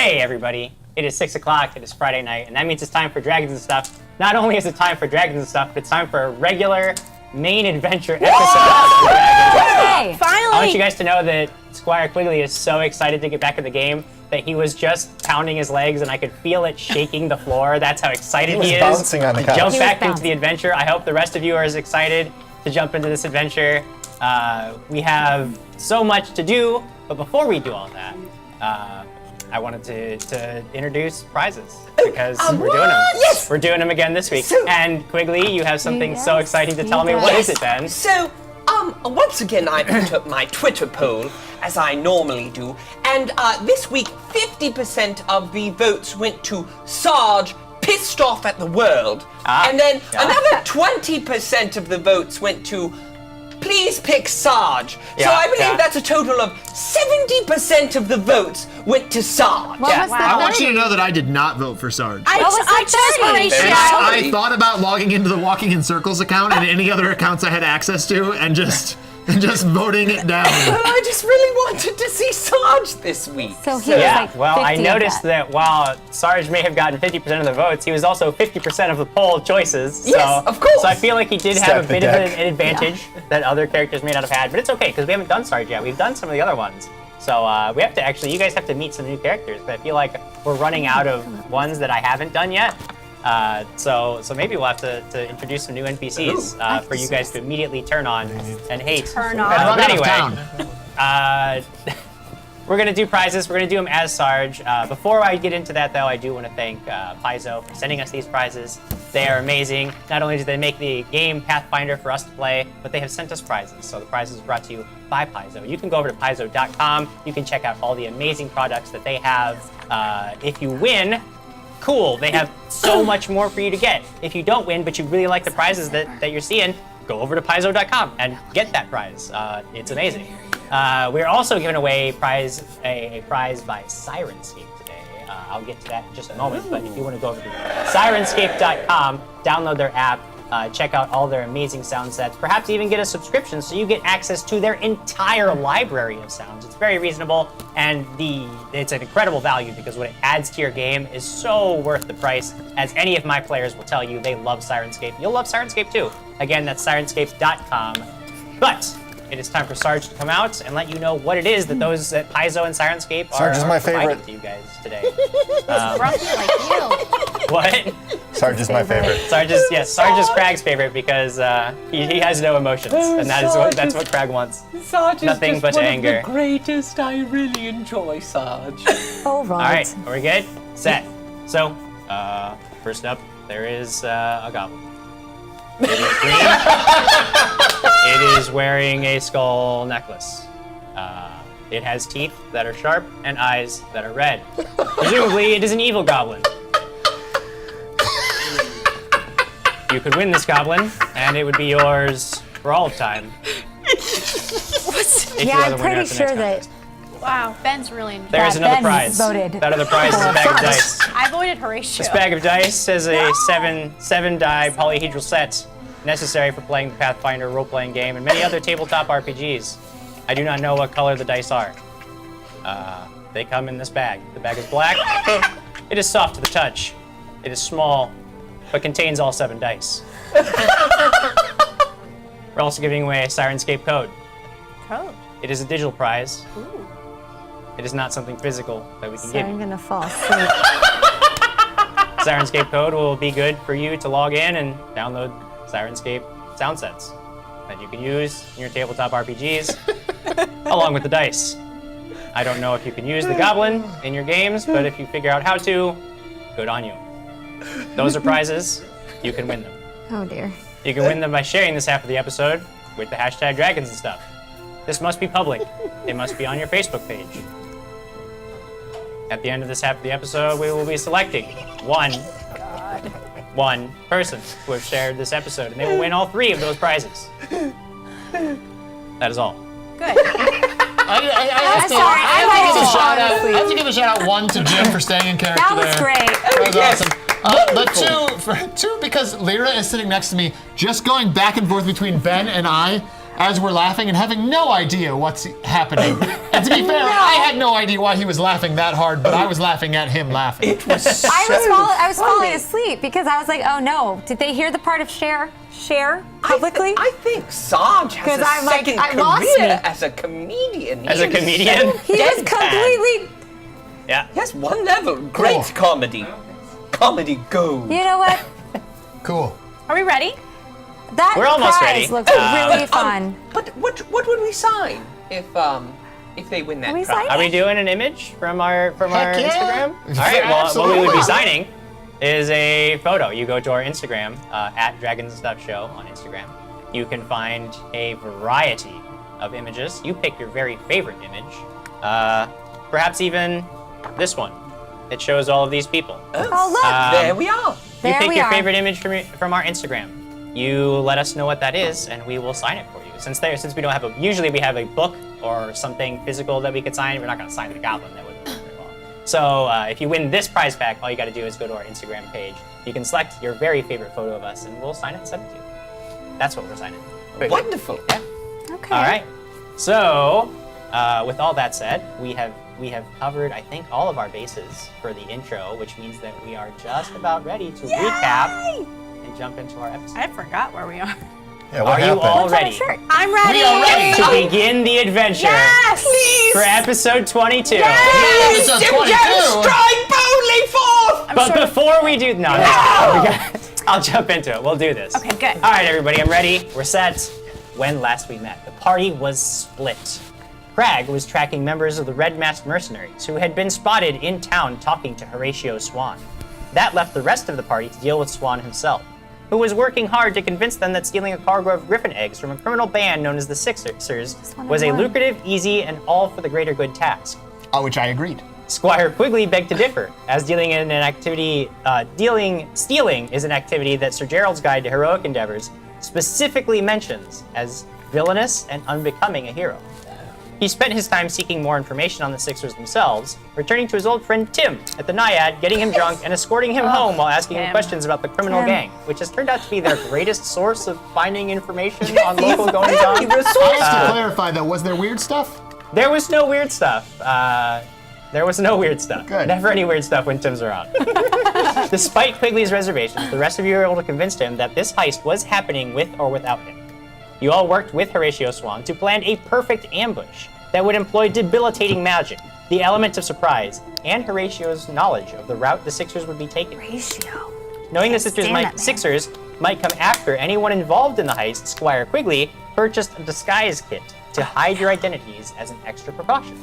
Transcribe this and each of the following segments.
Hey everybody, it is 6 o'clock, it is Friday night, and that means it's time for Dragons and Stuff. Not only is it time for Dragons and Stuff, but it's time for a regular main adventure episode of Dragons. Hey, finally! I want you guys to know that Squire Quigley is so excited to get back in the game that he was just pounding his legs and I could feel it shaking the floor. That's how excited he is bouncing on the couch. jump back into the adventure. I hope the rest of you are as excited to jump into this adventure. We have so much to do, but before we do all that, I wanted to introduce prizes because we're doing them. Yes! We're doing them again this week. And Quigley, you have something so exciting to tell me. Yes. What is it, Ben? So, once again, I put up my Twitter poll, as I normally do, and this week, 50% of the votes went to Sarge, pissed off at the world, and then another 20% of the votes went to please pick Sarge. So I believe that's a total of 70% of the votes went to Sarge. I want you to know that I did not vote for Sarge. I chose Horatio. I thought about logging into the Walking in Circles account and any other accounts I had access to and just voting it down. Well, I just really wanted to see Sarge this week. So he was like 50 I of noticed that while Sarge may have gotten 50% of the votes, he was also 50% of the poll choices. Yes, of course. So I feel like he did Stack have a the bit of deck. an advantage that other characters may not have had, but it's okay because we haven't done Sarge yet. We've done some of the other ones. So we have to actually, you guys have to meet some new characters, but I feel like we're running out of ones that I haven't done yet. So maybe we'll have to introduce some new NPCs for you guys to immediately turn on and hate. Turn on. Run But out of anyway, town. we're gonna do prizes. We're gonna do them as Sarge. Before I get into that, though, I do want to thank Paizo for sending us these prizes. They are amazing. Not only do they make the game Pathfinder for us to play, but they have sent us prizes. So the prizes are brought to you by Paizo. You can go over to paizo.com. You can check out all the amazing products that they have. If you win, cool. They have so much more for you to get. If you don't win, but you really like the prizes that you're seeing, go over to paizo.com and get that prize. It's amazing. We're also giving away a prize by Sirenscape today. I'll get to that in just a moment, but if you want to go over to Sirenscape.com, download their app, check out all their amazing sound sets, perhaps even get a subscription so you get access to their entire library of sounds. It's very reasonable, and it's an incredible value because what it adds to your game is so worth the price. As any of my players will tell you, they love Sirenscape. You'll love Sirenscape too. Again, that's Sirenscape.com. But it is time for Sarge to come out and let you know what it is that those at Paizo and Sirenscape Sarge is my providing favorite. to you guys today. Roughly like you. What? Sarge is my favorite. Sarge is Crag's favorite because he has no emotions, and that's what Crag wants. Sarge Nothing is but just one anger. of the greatest. I really enjoy Sarge. All All right. right, are we good? Set. So, first up, there is a goblin. It is green. It is wearing a skull necklace. It has teeth that are sharp and eyes that are red. Presumably, it is an evil goblin. You could win this goblin, and it would be yours for all of time. If you Yeah, are I'm the winner pretty at the sure next that. contest. Wow, Ben's really enjoying. There is Yeah, another Ben prize. voted That other prize is a bag of dice. I voted Horatio. This bag of dice is a seven die polyhedral set necessary for playing the Pathfinder role-playing game and many other tabletop RPGs. I do not know what color the dice are. They come in this bag. The bag is black. It is soft to the touch. It is small, but contains all 7 dice. We're also giving away a Sirenscape code. Code. It is a digital prize. It is not something physical that we can So give I'm you. gonna fall asleep. Sirenscape code will be good for you to log in and download Sirenscape sound sets that you can use in your tabletop RPGs along with the dice. I don't know if you can use the goblin in your games, but if you figure out how to, good on you. Those are prizes. You can win them. Oh dear. You can win them by sharing this half of the episode with the hashtag Dragons and Stuff. This must be public. It must be on your Facebook page. At the end of this half of the episode, we will be selecting one person who has shared this episode, and they will win all 3 of those prizes. That is all. Good. I have to give a shout out, 1 to Jim for staying in character That was there. great. That was awesome. But two, because Lyra is sitting next to me, just going back and forth between Ben and I as we're laughing and having no idea what's happening. And to be fair, I had no idea why he was laughing that hard, but I was laughing at him laughing. It was so I was falling funny. asleep because I was like, oh no, did they hear the part of share publicly? I think Sarge has 'Cause a I'm like, second I lost career me. as a comedian. As a comedian? He was completely. Yeah. Yes, one level. Great Cool. comedy. Comedy gold. You know what? Cool. Are we ready? That We're almost prize ready. looks really fun. But what would we sign if they win that Are we prize? signing? Are we doing an image from our Heck yeah. Instagram? All right. Well, what we would Absolutely. be signing is a photo. You go to our Instagram at Dragons and Stuff Show on Instagram. You can find a variety of images. You pick your very favorite image. Perhaps even this one. It shows all of these people. Oh look, There we are. You there pick we your are. favorite image from our Instagram. You let us know what that is, and we will sign it for you. Since we don't have usually we have a book or something physical that we could sign. We're not going to sign the goblin. That wouldn't work very well. So if you win this prize pack, all you got to do is go to our Instagram page. You can select your very favorite photo of us, and we'll sign it and send it to you. That's what we're signing. Wonderful. Yeah. Okay. All right. So, with all that said, we have covered, I think, all of our bases for the intro, which means that we are just about ready to recap and jump into our episode. I forgot where we are. Yeah, what Are you happened? all What's on ready the shirt? I'm ready. We are ready. to begin the adventure Yes, please. for episode 22? Please, Episode Jim 22. Jam, strike boldly forth! But before we do, I'll jump into it. We'll do this. Okay, good. All right, everybody, I'm ready. We're set. When last we met, the party was split. Crag was tracking members of the Red Masked Mercenaries who had been spotted in town talking to Horatio Swan. That left the rest of the party to deal with Swan himself, who was working hard to convince them that stealing a cargo of griffin eggs from a criminal band known as the Sixers was a lucrative, easy, and all for the greater good task. Which I agreed. Squire Quigley begged to differ, as stealing is an activity that Sir Gerald's Guide to Heroic Endeavors specifically mentions as villainous and unbecoming a hero. He spent his time seeking more information on the Sixers themselves, returning to his old friend Tim at the Naiad, getting him drunk, and escorting him home while asking him Tim. questions about the criminal Tim. gang, which has turned out to be their greatest source of finding information on local goings-on. Just to clarify, though, was there weird stuff? There was no weird stuff. There was no weird stuff. Good. Never any weird stuff when Tim's around. Despite Quigley's reservations, the rest of you were able to convince him that this heist was happening with or without him. You all worked with Horatio Swan to plan a perfect ambush that would employ debilitating magic, the element of surprise, and Horatio's knowledge of the route the Sixers would be taking. Ratio. Knowing the stand that man. Sixers might come after anyone involved in the heist, Squire Quigley purchased a disguise kit to hide your identities as an extra precaution.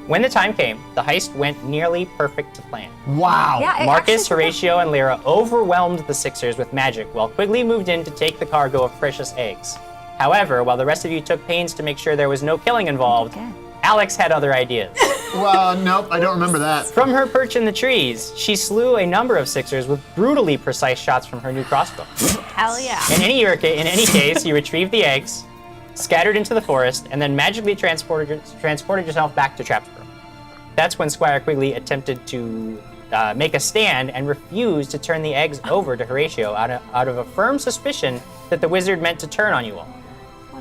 When the time came, the heist went nearly perfect to plan. Wow. Yeah, it Marcus, actually- Horatio, and Lyra overwhelmed the Sixers with magic while Quigley moved in to take the cargo of precious eggs. However, while the rest of you took pains to make sure there was no killing involved, Okay. Alex had other ideas. Well, nope, I don't remember that. From her perch in the trees, she slew a number of Sixers with brutally precise shots from her new crossbow. Hell yeah. In any case, you retrieved the eggs, scattered into the forest, and then magically transported yourself back to Trapsboro. That's when Squire Quigley attempted to make a stand and refused to turn the eggs over to Horatio out of a firm suspicion that the wizard meant to turn on you all.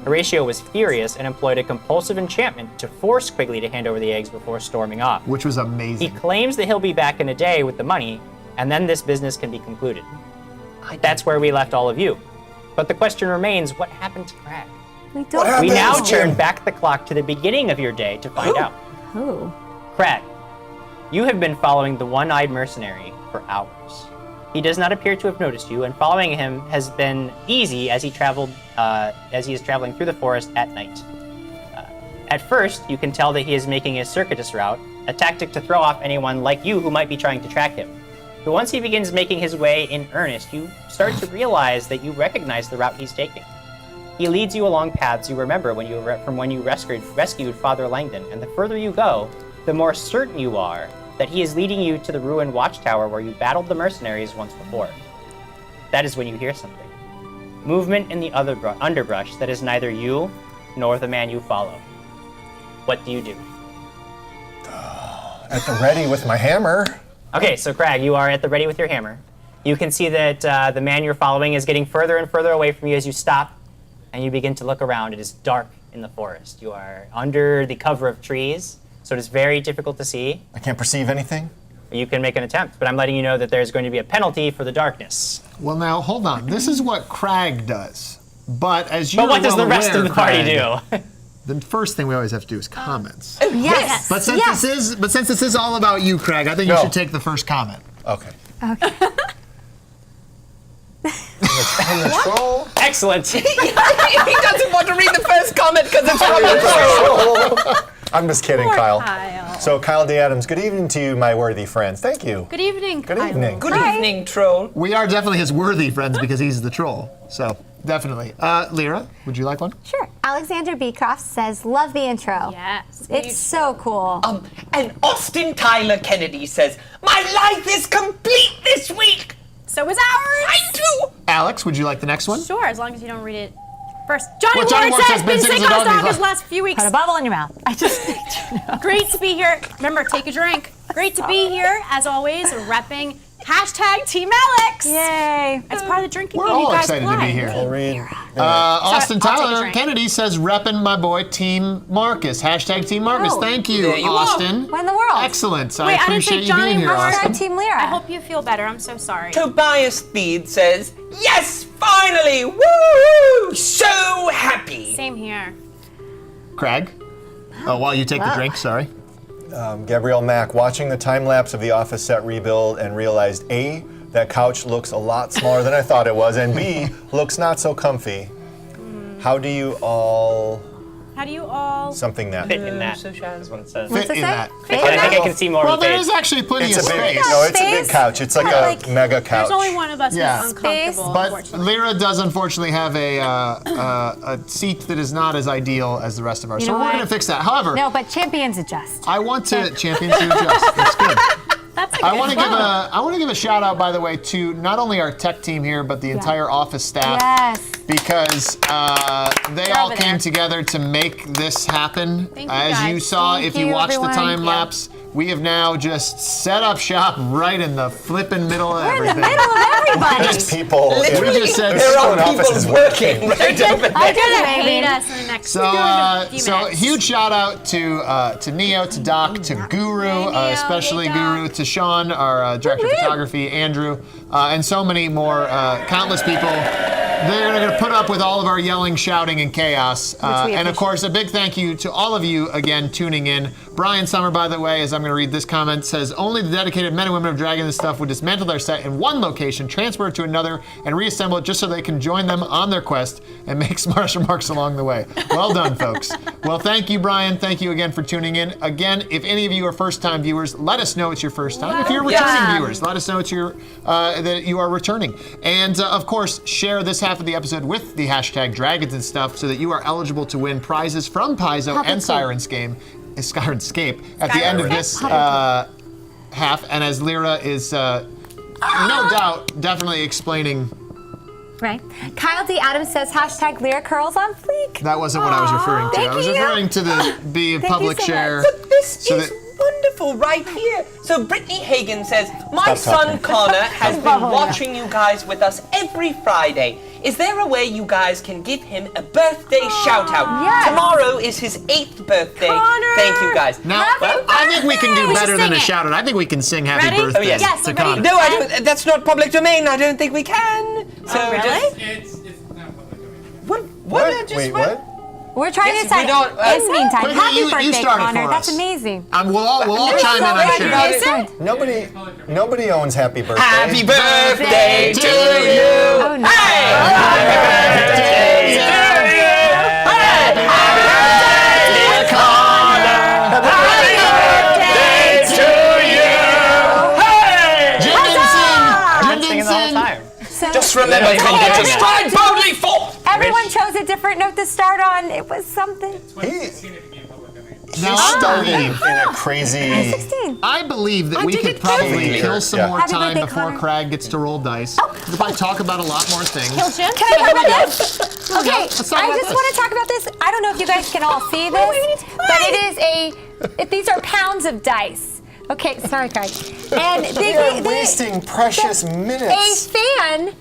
Horatio was furious and employed a compulsive enchantment to force Quigley to hand over the eggs before storming off. Which was He amazing. claims that he'll be back in a day with the money, and then this business can be concluded. That's where we left all of you. But the question remains, what happened to Crag? We don't happened? We now Jim. turn back the clock to the beginning of your day to find out. Who? Crag, you have been following the one-eyed mercenary for hours. He does not appear to have noticed you, and following him has been easy as he is traveling through the forest at night. At first, you can tell that he is making a circuitous route, a tactic to throw off anyone like you who might be trying to track him. But once he begins making his way in earnest, you start to realize that you recognize the route he's taking. He leads you along paths you remember when you rescued Father Langdon, and the further you go, the more certain you are that he is leading you to the ruined watchtower where you battled the mercenaries once before. That is when you hear something. Movement in the underbrush that is neither you nor the man you follow. What do you do? At the ready with my hammer. Okay, so Crag, you are at the ready with your hammer. You can see that the man you're following is getting further and further away from you as you stop and you begin to look around. It is dark in the forest. You are under the cover of trees, so it is very difficult to see. I can't perceive anything. You can make an attempt, but I'm letting you know that there's going to be a penalty for the darkness. Well, now, hold on. This is what Crag does. But as you But what does the rest of the party do? The first thing we always have to do is comments. Yes. But since this is all about you, Craig, I think you No. should take the first comment. Okay. Okay. And the troll. Excellent. He doesn't want to read the first comment because it's from the troll. I'm just kidding, Poor Kyle. Kyle. So, Kyle D. Adams, good evening to you, my worthy friends. Thank you. Good evening, Good Kyle. evening. Good evening, troll. We are definitely his worthy friends because he's the troll. So, definitely. Lyra, would you like one? Sure. Alexander Beecroft says, love the intro. Yes. It's so cool. And Austin Tyler Kennedy says, my life is complete this week. So is ours. I do. Alex, would you like the next one? Sure, as long as you don't read it first. Johnny Well, Johnny Ward Ward says, says, been been sick sick on as a dog stock these his last few weeks. Put a bubble in your mouth. I just Great to be here. Remember, take a drink. Great to be here, as always, repping hashtag Team Alex. Yay. It's part of the drinking We're game you all guys excited play. to be here. I'll read. Austin I'll take a Tyler drink. Kennedy says, repping my boy, Team Marcus. Hashtag Team Marcus. Oh. Thank you, There you are. Austin. When the world. Excellent. Wait, I I didn't appreciate say you Johnny being here, Ward. Austin. Team Lyra. I hope you feel better. I'm so sorry. Tobias Theed says, yes, finally, woo! So happy. Same here. Craig? Oh, while you take the drink, sorry. Gabrielle Mack, watching the time lapse of the office set rebuild and realized A, that couch looks a lot smaller than I thought it was, and B, looks not so comfy. How do you all How do you all? something that? Fit in that, is what it says. Fit it in say? that. Fit But in I think I that? can see more Well, of the there page. is actually plenty It's of a big, space. no, it's a big Space? couch. It's like Yeah, a like- mega couch. There's only one of us Yeah. who's uncomfortable, But unfortunately. Lyra does unfortunately have a seat that is not as ideal as the rest of ours. You So know we're what? going to fix that. However, No, but champions adjust. I want to champion to adjust. That's good. That's a I good want to give one. I want to give a shout out, by the way, to not only our tech team here, but the entire office staff. Yes. Because they all over came there. together to make this happen. Thank you, As guys. you saw, Thank if you you, watched everyone. the time Yeah. lapse, we have now just set up shop right in the flippin' middle of We're in everything. the middle of everybody. Just people. Literally, just said there are There's people offices working right over there. They're gonna Maybe. hate us in the next few So minutes. huge shout out to Neo, to Doc, to Guru, Hey, Neo. especially Hey, Doc. Guru, to Sean, our director of photography, Andrew, and so many more, countless people. They're going to put up with all of our yelling, shouting, and chaos. we And of appreciate. course, a big thank you to all of you again tuning in. Brian Summer, by the way, as I'm going to read this comment, says only the dedicated men and women of Dragon and Stuff would dismantle their set in one location, transfer it to another, and reassemble it just so they can join them on their quest and make smart remarks along the way. Well done, folks. Well, thank you, Brian. Thank you again for tuning in. Again, if any of you are first-time viewers, let us know it's your first time. If you're returning Welcome. viewers, let us know it's your that you are returning. And of course, share this half of the episode with the hashtag Dragons and Stuff so that you are eligible to win prizes from Paizo and Sirenscape at the end of this half. And as Lyra is no doubt definitely explaining, Right. Kyle D. Adams says hashtag Lyra curls on fleek. that wasn't what I was referring to. Thank I was you. referring to the be a Thank you public so share. much. But this So is that- wonderful right here. So Brittany Hagan says, my Stop son talking. Connor has been bubbling up. watching you guys with us every Friday. Is there a way you guys can give him a birthday shout out? Yes. Tomorrow is his 8th birthday. Connor! Thank you guys. Now, Happy I think we can do We should better than sing a it. shout out. I think we can sing happy Ready? birthday Oh, yes. Yes, to we're ready. Connor. No, I don't, that's not public domain. I don't think we can. So Oh, really? just It's not public domain. what? What? Wait, what? We're trying Yes, to decide. we don't- In the meantime, Quickly, happy you birthday, start it Connor. for That's us. amazing. We'll all chime in, I'm sure. Yes. Nobody owns happy birthday. Happy birthday to you. Oh, no. I've been singing the whole time. So Just remember, Literally been doing stride boldly forth. everyone Rich. chose a different note to start on. It was something. 2016 it became public domain. He Now, started in a crazy. 16. I believe that we did could it probably too. kill some Yeah. more Happy time birthday, before Connor. Crag gets to roll dice. We'll probably talk about a lot more things. Kill Jim? Can I talk about this? Okay, I Let's just talk about want this. to talk about this. I don't know if you guys can all see this, but it is these are pounds of dice. Okay, sorry, Craig. And They are wasting precious a minutes. fan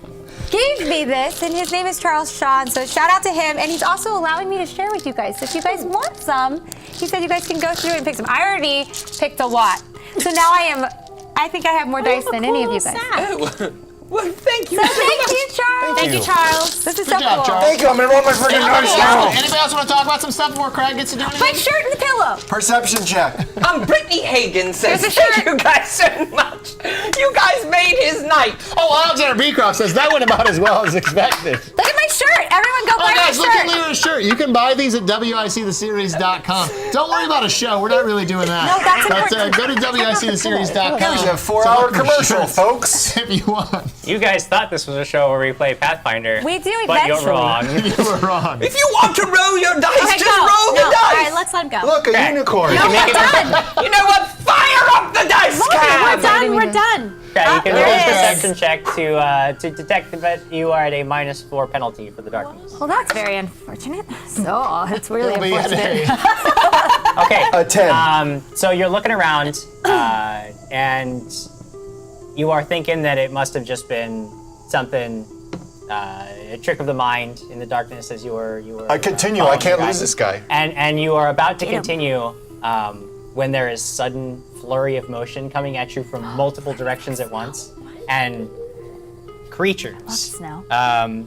gave me this, and his name is Charles Shaw. So shout out to him, and he's also allowing me to share with you guys. So if you guys want some, he said you guys can go through and pick some. I already picked a lot, so now I think I have more dice than any of you guys. Oh, well, thank you. So thank you, Charles. Thank you, Charles. This is Good so job, cool. Charles. Thank you. I'm gonna roll my freaking dice now. Anybody else want to talk about some stuff before Craig gets to do anything? My shirt and the pillow. Perception check. Brittany Hagen says, There's a thank shirt. you guys so much. You guys made his night. Oh, Alexander Beecroft says that went about as well as expected. Look at my shirt. Everyone go buy Oh, guys, my look at shirt. Lyra's shirt. You can buy these at WICtheseries.com. Don't worry about a show. We're not really doing that. No, that's But go to Here's WICtheseries.com. a 4-hour commercial, folks. If you want. You guys thought this was a show where we play Pathfinder. We do but you're eventually. wrong. You were wrong. If you want to roll your dice, Okay, just go. roll No, the all dice. right, let's let him go. Look, a Okay. unicorn. You can make it You know what? Fire up the dice We're cam. done. We're done. Yeah, you can there roll a it is. perception check to detect, but you are at a -4 penalty for the darkness. Well, that's very unfortunate. So it's really It'll be at unfortunate. a- Okay. A 10. So you're looking around, and you are thinking that it must have just been something, a trick of the mind in the darkness as you were. I continue. I following can't the guy. lose this guy. And you are about to Get him. continue when there is sudden flurry of motion coming at you from multiple directions at once, and creatures. Snow.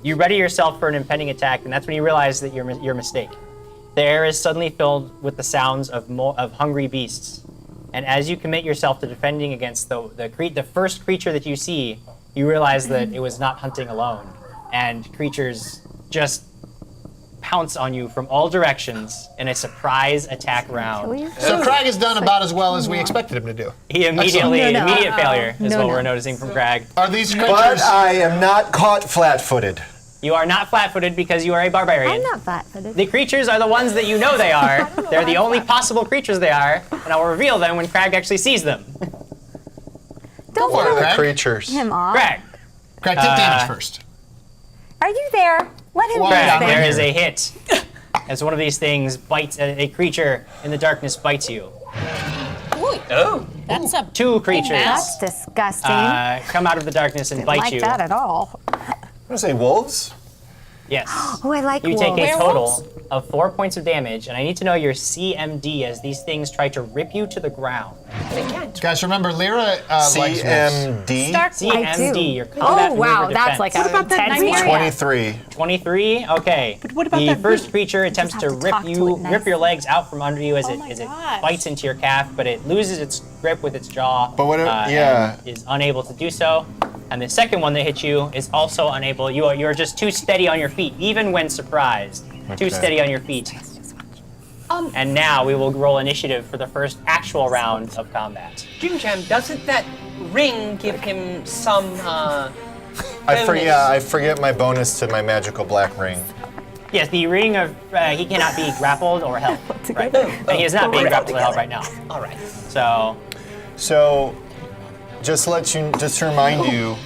You ready yourself for an impending attack, and that's when you realize that your mistake. The air is suddenly filled with the sounds of hungry beasts, and as you commit yourself to defending against the first creature that you see, you realize that it was not hunting alone, and creatures just pounce on you from all directions in a surprise attack round. So Craig has done about as well as we expected him to do. He immediate failure is No, what no. we're noticing from Crag. Are these But creatures? I am not caught flat-footed. You are not flat-footed because you are a barbarian. I'm not flat-footed. The creatures are the ones that you know they are. They're the only possible creatures they are, and I'll reveal them when Crag actually sees them. Don't for it, throw Craig. Creatures. him off. Crag, Craig, take damage first. Are you there? Let him Well, be yeah, Crag, there. there is a hit. As one of these things bites, a creature in the darkness bites you. Oh. That's a Two creatures That's disgusting. come out of the darkness and Didn't bite like you. that at all. I'm gonna say wolves. Yes. Oh, I like You take wolves. a total of 4 points of damage, and I need to know your CMD as these things try to rip you to the ground. They can't. Guys, remember Lyra likes wolves. CMD. Stark. CMD, your combat Oh, wow, maneuver that's defense. like a What about that intense nightmare? one. 23. 23. Okay. But what about the that first root? creature attempts have to to rip talk to you, it nice. rip your legs out from under you as Oh it my as it gosh. bites into your calf, but it loses its grip with its jaw. But what? Yeah. and is unable to do so. And the second one that hits you is also unable. You're just too steady on your feet, even when surprised. Too Okay. steady on your feet. And now we will roll initiative for the first actual round of combat. JimJam, doesn't that ring give him some, I forget my bonus to my magical black ring. Yes, the ring of he cannot be grappled or held. Right? And he is not being grappled or held right now. All right. So, just to remind you,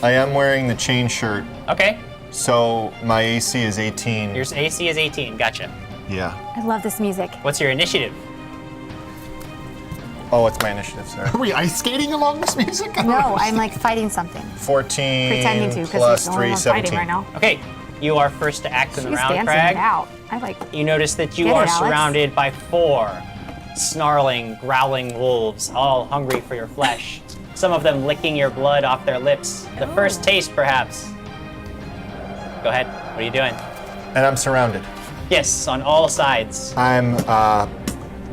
I am wearing the chain shirt, okay, so my AC is 18. your AC is 18. Gotcha. Yeah. I love this music. What's your initiative? Oh, it's my initiative, sorry. Are we ice skating along this music? I don't No, understand. I'm like fighting something. 14 Pretending to, plus because he's the 3, only one 17. fighting right now. Okay, you are first to act in the She's round, dancing Crag. it out. I like. You notice that you Get it, are Alex. surrounded by 4 snarling, growling wolves, all hungry for your flesh. Some of them licking your blood off their lips. The first taste, perhaps. Go ahead. What are you doing? And I'm surrounded. Yes, on all sides. I'm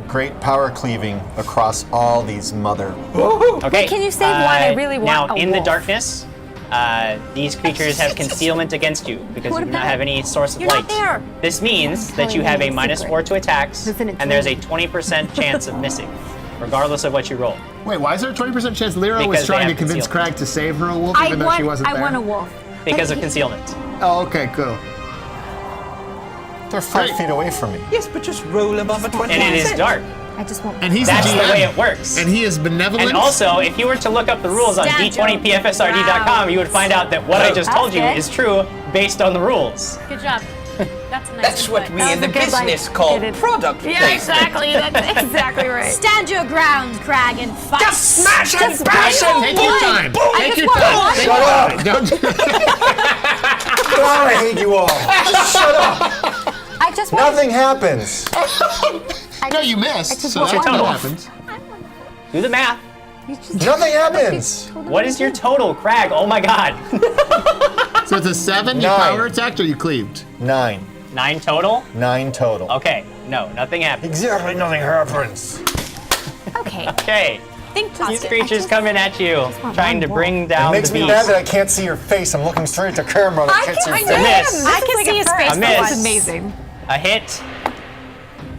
great power cleaving across all these mother. Okay. can you save one? I really want now a in the wolf. darkness. These creatures have concealment against you because What you do not about- have any source of You're light. not there. This means that you have a -4 to attacks, Isn't it and there's a true? 20% chance of missing, regardless of what you roll. Wait, why is there a 20% chance Lyra was Because they trying to have convince concealment. Craig to save her a wolf even though she wasn't there? I want a wolf. Because But of concealment. Oh, okay, cool. They're 5 Great. feet away from me. Yes, but just roll above a 20%. And it is dark. I just want. And he's That's the the GM. way it works. And he is benevolent. And also, if you were to look up the rules on Stand your d20pfsrd.com, you would find out that what I just That's told you good. is true based on the rules. Good job. That's a nice That's what input. we in the business call product Yeah, placement. exactly. That's exactly right. Stand your ground, Crag, and fight. Just smash and Just bash boom, and Take your time. Take your want time. one. Take Shut your up! time. Don't do God, I hate you all. Just shut up. I just want. Nothing happens. No, you missed. just So want that's one. what happens. Do the math. Nothing happens. What is your total, Crag? Oh my God. So it's a 7. You 9. power attacked or you cleaved? 9. 9 total? 9 total. Okay, no, nothing happened. Exactly nothing happens. Okay. Okay, Think these positive. creatures coming at you, want trying to one bring It down makes the me beast. mad that I can't see your face. I'm looking straight at the camera. I can't see your I face. know. miss. I can see his face. A for miss. once. It's amazing. A hit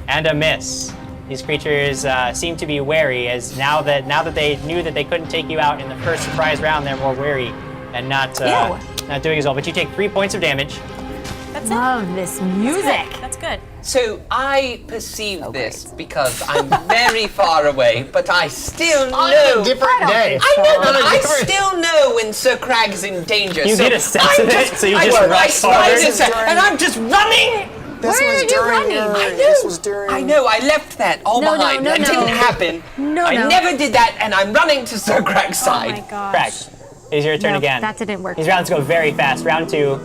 and a miss. These creatures seem to be wary, as now that they knew that they couldn't take you out in the first surprise round, they're more wary and not doing as well. But you take 3 points of damage. That's it. Love this music. That's good. So I perceive this because I'm very far away, but I still know. On a different day. I know, but On a I different- still know when Sir Crag's in danger. You so get a sense of it, so you just I rush slide forward. and I'm just running. This Where was are you during running? your- I This was during. I know, I left that all No, no, behind. no, that no. didn't happen. No, I no. never did that, and I'm running to Sir Crag's Oh my side. gosh. Crag, it's your turn No, again. that didn't work. These rounds go very fast. Round 2.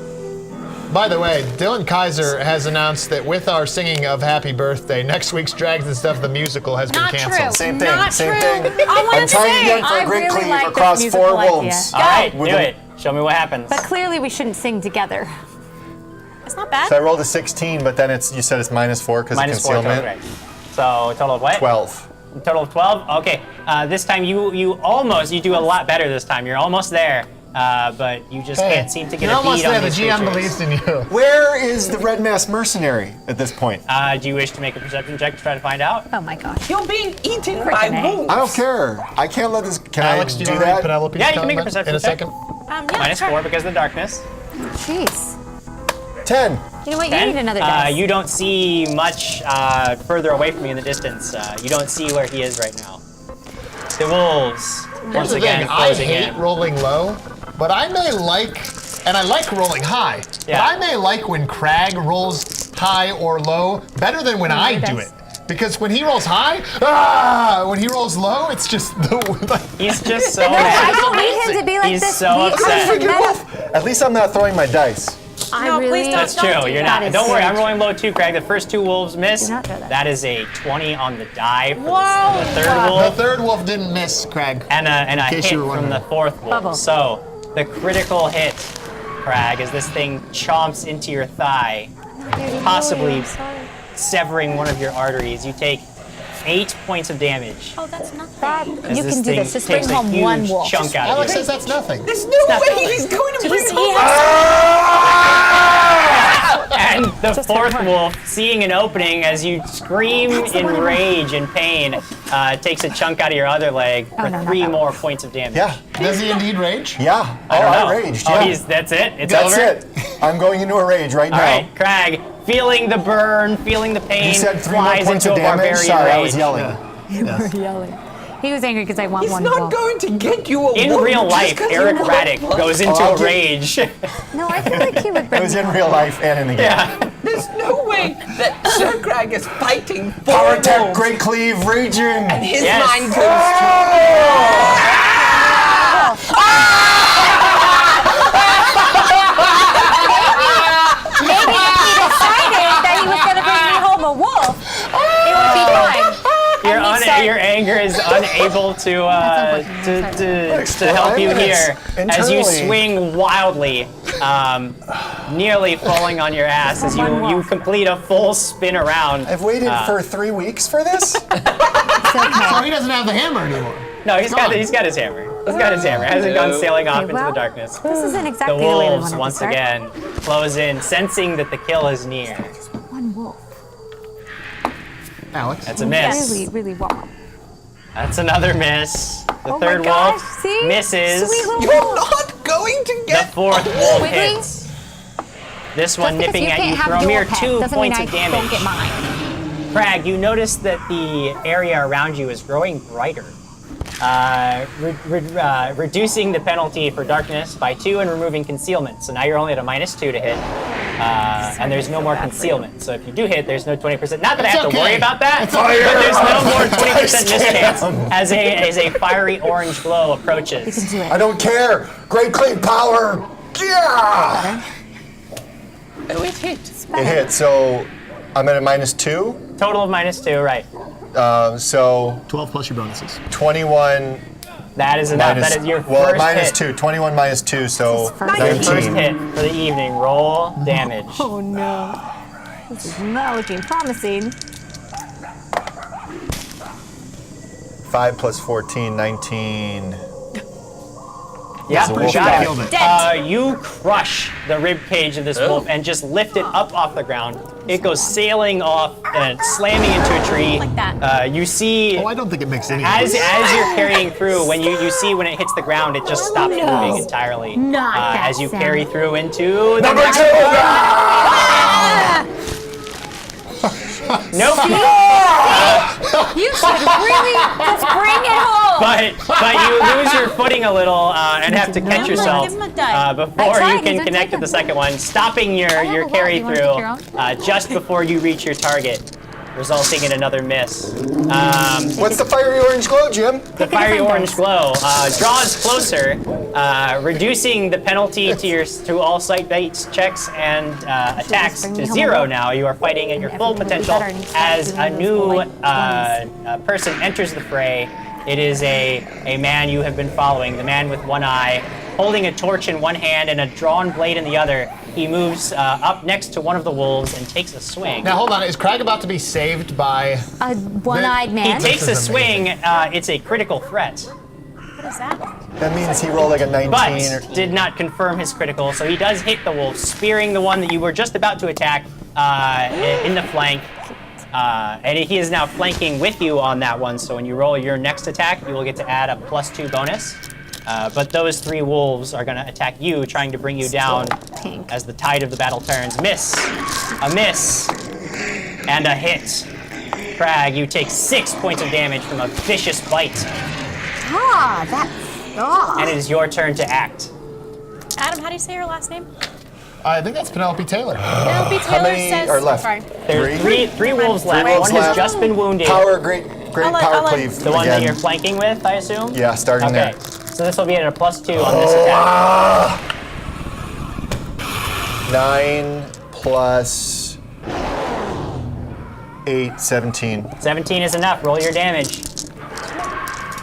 By the way, Dylan Kaiser has announced that with our singing of Happy Birthday, next week's Dragons and Stuff, the musical, has been Not canceled. true. Same thing. Not Same true. thing. I wanted I'm to trying say, again for I a great really cleave like this across musical 4 idea. wolves. All right, With do a- it. Show me what happens. But clearly we shouldn't sing together. It's not bad. So I rolled a 16, but then you said it's -4 because of Minus 4 total. concealment. Okay. So total of what? 12. Total of 12. Okay. This time you do a lot better this time. You're almost there, but you just Hey, can't seem to get you're a almost beat on there. The these GM creatures. believes in you. Where is the red masked mercenary at this point? Do you wish to make a perception check to try to find out? Oh my gosh. You're being eaten by Freaking A. wolves. I don't care. I can't let this. Can Alex, I do do you want to read that? Penelope's Yeah, you can make a comment perception in a check. second? Yeah, Minus sure. 4 because of the darkness. Jeez. 10. You know what? You 10. need another dice. You don't see much further away from you in the distance. You don't see where he is right now. The wolves Here's once the again thing, I closing hate in. rolling low, but I may like, and I like rolling high, Yeah. but I may like when Crag rolls high or low better than when I do it. Because when he rolls high, when he rolls low, it's just like, He's just so I mad. don't need him to be like He's this. so We upset. are meta- At least I'm not throwing my dice. I No, really. please don't. That's true. You're That not. is Don't worry. I'm huge. rolling low too, Craig. The first 2 wolves miss. Do not throw that. That is a 20 on the die for Whoa. the third the wolf, third wolf didn't miss, Crag. and a case hit you were from wondering. the 4th wolf. Bubble. So the critical hit, Crag, as this thing chomps into your thigh, possibly severing one of your arteries. You take 8 points of damage. Oh, that's nothing. Bob, as you this can do thing this. Just bring takes a home huge one wolf. chunk out of Alex you. says that's nothing. There's no way he's going to bring He home. And the 4th wolf, seeing an opening as you scream in rage and pain, takes a chunk out of your other leg for no, not 3 that more points of damage. Yeah. Does he indeed rage? Yeah. I don't know. I raged. Oh, Yeah. that's it? It's That's over? it. I'm going into a rage right All now. right, Crag, feeling the burn, feeling the pain, You said 3 more flies points into of a damage? barbarian Sorry, rage. I was yelling. Yelling. He was angry because I want He's one not wolf. going to get you a In wolf real just life, 'cause you Eric want Raddick one. goes into I'll a get- rage. No, I feel like he would It bring was me in home. real life and in the game. Yeah. There's no way that Sir Crag is fighting for Power attack, wolves. great cleave, raging. His Yes. mind goes to Maybe if he decided that he was going to bring me home a wolf, it would be fine. Your anger is unable to help you here as you Internally. swing wildly, nearly falling on your ass as you complete a full spin around. I've waited for 3 weeks for this. So he doesn't have the hammer anymore. No, he's got his hammer. He's got his hammer. Hasn't gone sailing off Okay, into well, the darkness. This isn't The exactly the way we wolves wanted to once start. again close in, sensing that the kill is near. One wolf. Alex. That's a miss. Really, really wow. That's another miss. The Oh third my gosh, wolf see? misses. Sweet little You're wolf. not going to The get 4th wolf Quickly? hits. This one Just because nipping at can't you have for a your mere pet 2 doesn't points mean of I damage. Don't get mine. Crag, you notice that the area around you is growing brighter, reducing the penalty for darkness by 2 and removing concealment. So now you're only at a -2 to hit. and there's no more concealment. So if you do hit, there's no 20%. Not that I have to okay. worry about that, It's but there's no more 20% Dice mischance cam. as a fiery orange glow approaches. Do it. I don't care. Great clean power. Yeah. Oh, it hit. It hit. So I'm at a -2. Total of -2, right? So 12 plus your bonuses. 21 That is enough. minus. That is your Well, first hit. -2. 21 -2. So first Your first 19. hit for the evening. Roll damage. Oh no. This is not looking promising. 5 plus 14, 19. Yeah, So you wolf got die. Killed it. You crush the rib cage of this wolf and just lift it up off the ground. It goes sailing off and slamming into a tree. Like that. You see, Oh, I don't think it makes any as sense. you're carrying through, when you see when it hits the ground, it just stops moving entirely. Not that as you sound. carry through into the Number next 2. Nope. You should really just bring it home. But you lose your footing a little and have to catch yourself Give him a die. before tried, you he's can been connect to taken. the second one, stopping your have a lot. carry You wanna take your through just before you reach your target, resulting in another miss. What's the fiery orange glow, Jim? The fiery orange glow draws closer, reducing the penalty to all sight-based checks and attacks bring to me home 0 alone. now. You are fighting at your full Everything will be potential better, and he's as fighting a those new light person enters the fray. It is a man you have been following, the man with one eye, holding a torch in one hand and a drawn blade in the other. He moves up next to one of the wolves and takes a swing. Now hold on, is Craig about to be saved by? A one-eyed He man. takes a is swing. It's a critical threat. What is that? That means he rolled like a 19 or... But did not confirm his critical, so he does hit the wolf, spearing the one that you were just about to attack in the flank. And he is now flanking with you on that one, so when you roll your next attack, you will get to add a +2 bonus. But those 3 wolves are going to attack you, trying to bring you down Pink. as the tide of the battle turns. Miss, a miss, and a hit. Crag, you take 6 points of damage from a vicious bite, Ah, that's. Oh. and it is your turn to act. Adam, how do you say your last name? I think that's Penelope Taylor. Penelope Taylor many says. are left? Sorry. There's three wolves left. wolves One has left. just been wounded. Power, great I'll let- power I'll let- cleave. The one that again. you're flanking with, I assume? Yeah, starting Okay. there. So this will be at a +2 on this attack. 9 plus 8, 17. 17 is enough. Roll your damage.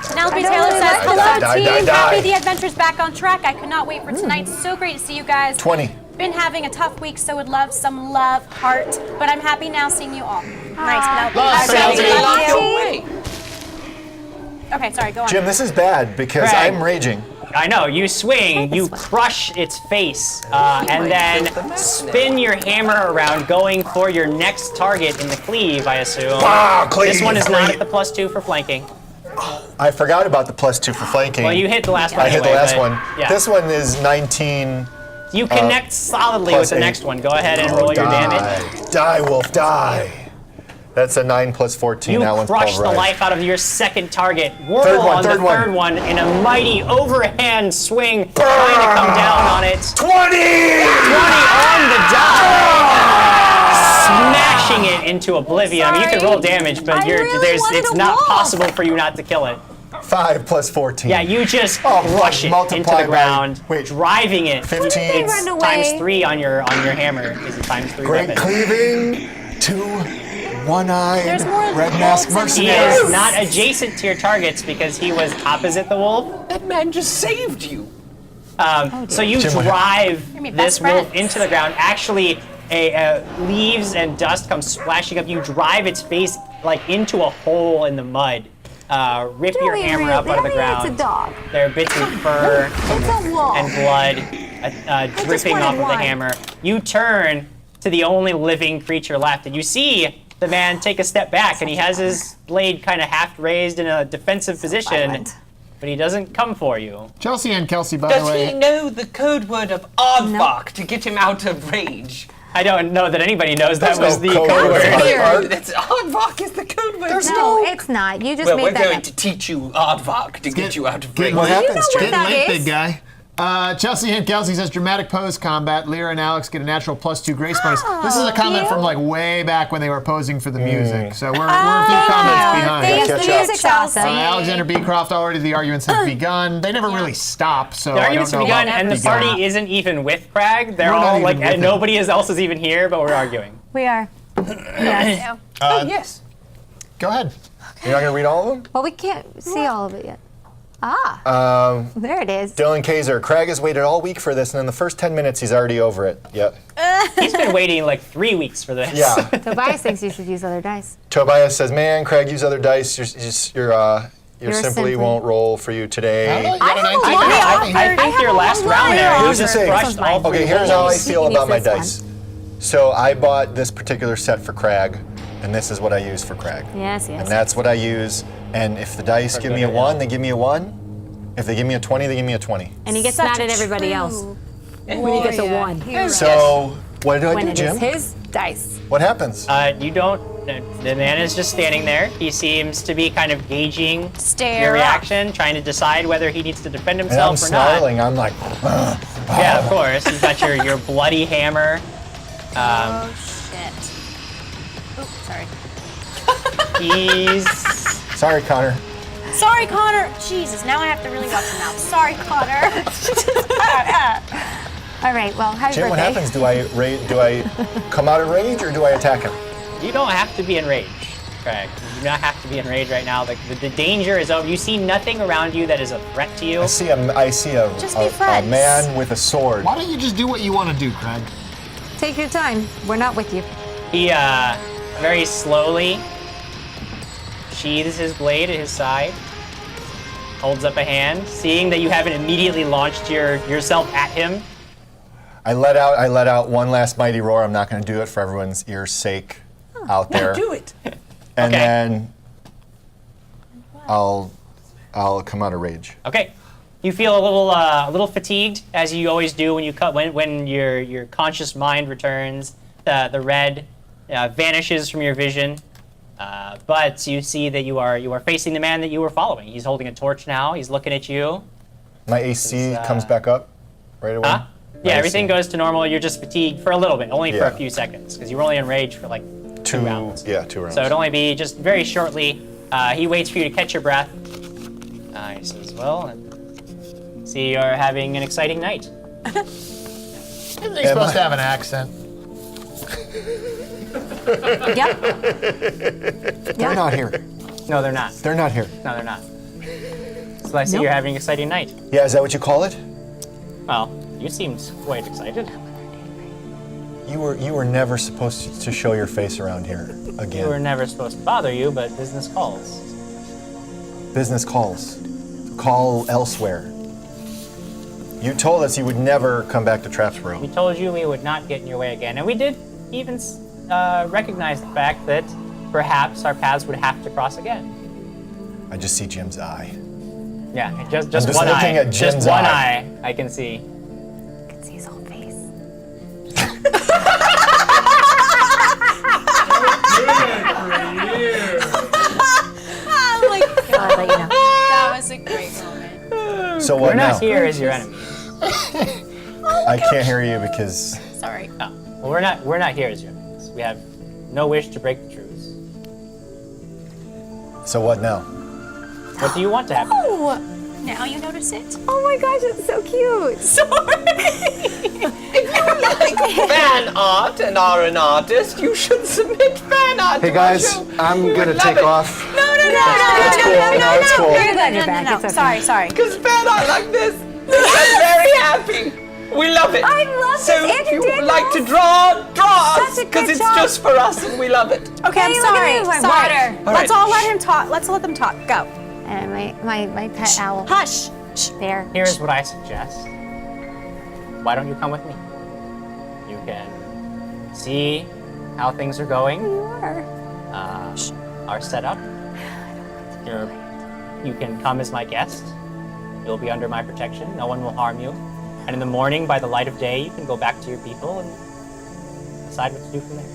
Penelope I don't Taylor really says, like hello that. Die, team, die, die. happy the adventure's back on track. I could not wait for tonight. So great to see you guys. 20. Been having a tough week, so would love some love, heart. But I'm happy now seeing you all. Nice, Penelope. Love, I'm Penelope. happy. Love you. your way. Okay, sorry, go on. Jim, this is bad because Craig. I'm raging. I know. You swing, you crush its face, and then spin your hammer around, going for your next target in the cleave, I assume. Ah, cleave, This one is not at cleave. the +2 for flanking. I forgot about the +2 for flanking. Well, you hit the last one I hit the anyway, last but- one. Yeah. This one is 19. You connect solidly plus with the 8. next one. Go ahead and roll your damage. Die, wolf, die. That's a 9 plus 14. You that one's crush the pulverized. life out of your second target. Whirl Third one, on third the one. third one in a mighty overhand swing, trying to come down on it. 20! 20 on the die, smashing it into oblivion. I mean, you can roll damage, but I really wanted it's a not wolf. possible for you not to kill it. 5 plus 14. Yeah, you just Oh, crush it multiply into the by- ground, wait. driving it. 15. It's Run away. ×3 on your hammer. Is a ×3 Great weapon. cleaving to one-eyed There's more red mask wolves in He mercenary. is not adjacent to your targets because he was opposite the wolf. That man just saved you. So you Jim, what drive You're my this best wolf friend. into the ground. Actually, leaves and dust come splashing up. You drive its face like into a hole in the mud. Rip your Really, hammer up out of the really, ground. It's a dog. There are bits of fur It's a wolf. and blood dripping wanted off of the one. hammer. You turn to the only living creature left, and you see the man take a step back, and he has his blade kind of half raised in a defensive position, violent. but he doesn't come for you. Chelsea and Kelsey, by the Does way. he know the code word of Aardvark to get him out of rage? I don't know that anybody knows that There's was no the code code word. word. Weird. That's Aardvark is the code word. No, it's not. You just Well, made we're that going up. to teach you Aardvark to get you out of rage. What happens, know what Jim? that Getting late, is? big guy. Chelsea and Kelsey says dramatic pose combat. Lyra and Alex get a natural +2 grace bonus. This is a comment from like way back when they were posing for the music. So we're a few comments behind. Thanks, Catch the up. music's awesome. Alexander Beecroft, already the arguments have begun. They never really stop, so The arguments I have don't know begun, about and the begun. party isn't even with Crag. They're We're not all even like, with him. nobody else is even here, but we're arguing. We are. Yes. Yes. Go ahead. You're not going to read all of them? Well, we can't see all of it yet. Ah. There it is. Dylan Kaiser, Craig has waited all week for this, and in the first 10 minutes, he's already over it. Yep. He's been waiting like 3 weeks for this. Yeah. Tobias thinks you should use other dice. Tobias says, man, Craig, use other dice. You're simply simply- won't roll for you today. You got a 19. I think your last round there, you Who's to just say? crushed all Okay, three here's how I rolls. feel He about my needs this dice. So I bought this particular set for Crag, and this is what I use for Crag. Yes, yes. And that's what I use. And if the dice give me a 1, they give me a 1. If they give me a 20, they give me a 20. And he gets Such mad a at everybody else when he gets a 1. So what do I When do, it is Jim? his dice. What happens? You don't. The man is just standing there. He seems to be kind of gauging Stare your up. reaction, trying to decide whether he needs to defend And I'm himself or not. snarling. I'm like, Yeah, of course. You've got your bloody hammer. Oh shit. Oops, sorry. He's sorry, Connor. Sorry, Connor. Jesus, now I have to really watch him out. Sorry, Connor. All right, well, happy Jim, birthday. what happens? Do I come out of rage or do I attack him? You don't have to be enraged, Craig. You do not have to be enraged right now. The danger is over. You see nothing around you that is a threat to you. I see a Just be friends. man with a sword. Why don't you just do what you want to do, Craig? Take your time. We're not with you. He very slowly sheathes his blade at his side, holds up a hand, seeing that you haven't immediately launched yourself at him. I let out one last mighty roar. I'm not going to do it for everyone's ears' sake out there. Do it. And Okay. then I'll come out of rage. Okay. You feel a little fatigued, as you always do when your conscious mind returns. The red vanishes from your vision, but you see that you are facing the man that you were following. He's holding a torch now. He's looking at you. My AC This is, comes back up right away. Huh? Yeah, My everything AC. goes to normal. You're just fatigued for a little bit, only for a Yeah. few seconds, because you were only enraged for like 2 rounds. Yeah, 2 rounds. So it'd only be just very shortly. He waits for you to catch your breath. He says, well, see, you're having an exciting night. Isn't he supposed to have an accent? Yep. They're not here. No, they're not. They're not here. No, they're not. So I see you're having an exciting night. Yeah, is that what you call it? Well, you seemed quite excited. You were never supposed to show your face around here again. We were never supposed to bother you, but business calls. Business calls. Call elsewhere. You told us you would never come back to We Trapsboro. told you we would not get in your way again, and we did even recognize the fact that perhaps our paths would have to cross again. I just see Jim's eye. Yeah, just I'm just one looking eye. at Jim's Just one eye. eye I can see. I can see his whole face. Oh my God. So I'll let you know. That was a great moment. So what We're now? not here as your enemy. I can't hear you because Sorry. Oh, well, we're not here as your enemies. We have no wish to break the truce. so what now? What do you want to happen? Oh, now you notice it. Oh my gosh, it's so cute. Fan art and are an artist, you should submit fan art. Hey to our guys, show. I'm We gonna would love take it. off. No, It's cool. No, it's cool. Very glad you're back. It's okay. Sorry. Because fan art like this, I'm very happy. We love it. I love so this, if you Andrew would like to Daniels. draw us, Such a because good it's job. just for us and we love it. Okay, I'm Hey, look at sorry. me, my Sorry. water. Let's right. all let him talk. Let's let them talk. Go. And my pet owl. Hush. There. Here's what I suggest. Why don't you come with me? You can see how things are going, You are. our setup. You can come as my guest. You'll be under my protection. No one will harm you. And in the morning, by the light of day, you can go back to your people and decide what to do from there.